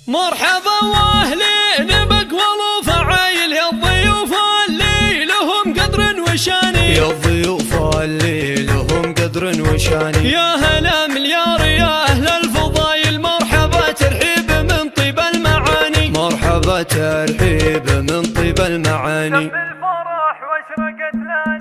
مرحبا واهلين بقوى فعايل يا الضيوف اللي لهم قدر وشاني، يا الضيوف اللي لهم قدر وشاني. يا هلا مليار يا أهل الفضايل، مرحبا ترحيب من طيب المعاني، مرحبا ترحيب من طيب المعاني.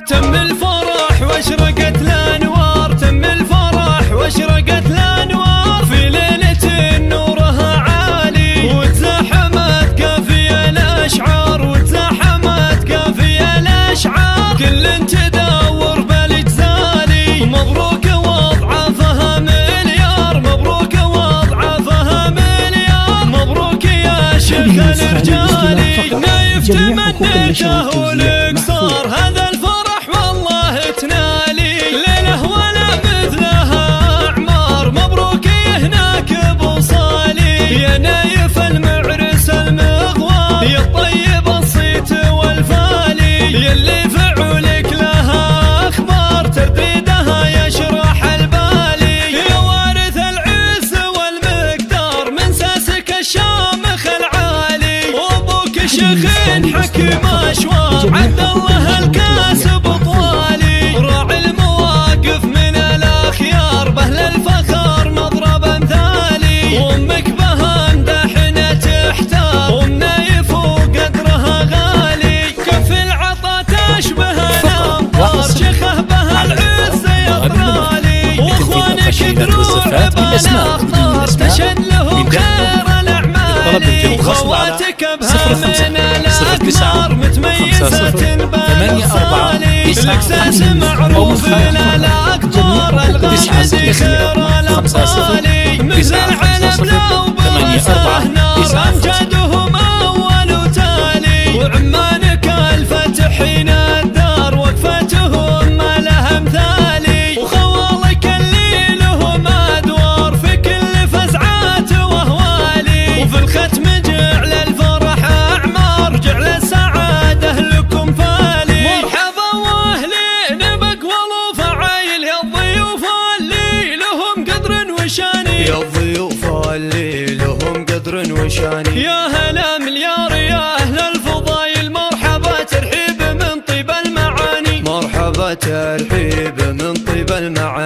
تم الفرح واشرقت الأنوار، تم الفرح واشرقت الأنوار في ليلة نورها عالي، وتزاحمت قافية الأشعار، وتزاحمت قافية الأشعار، كل تدور بالجزالي. مبروك وضعفها مليار، مبروك وضعفها مليار، مبروك يا شيخ الرجالي. نايف تمنيته والقصار، هذا الفرح والله تنالي، ليله ولا مثلها أعمار. مبروك هناك بوصالي، يا نايف المعرس المغوار، يا الطيب الصيت والفالي، يلي فعولك لها أخبار، ترديدها يشرح البالي، يا وارث العز والمقدار، من ساسك الشامخ العالي، وابوك شيخين حكيم أشوار، عبد الله الكاسب طوالي، راعي المواقف من الأخيار، بهل الفخر مضرب امثالي، وامك بها امدحنا تحتار، ومنايف وقدرها غالي، كف العطا تشبه الامطار، شيخه بها العز يطرالي، واخوانك دروع بالاخطار، تشهد لهم خير الاعمال، وخواتك بها من الاقمار، متميزة بالوصالي، الاكساس معروف للاقطار، الغامد خير الابطالي، مثل العلم لو برسه نار، امجادهم اول وتالي، وعمانك الفتحين الدار، وقفتهم ما لها امثالي، وخوالك اللي لهم ادوار في كل فزعات واهوالي، وفي الختم جعل الفرح اعمار، جعل السعاده لكم فالي. مرحبا واهلين بقوى فعايل، يا الضيوف اللي لهم قدر وشاني، يا الضيوف اللي لهم قدر وشاني. يا هلا مليار يا أهل الفضايل، مرحبا ترحيب من طيب المعاني، مرحبا ترحيب من طيب المعاني.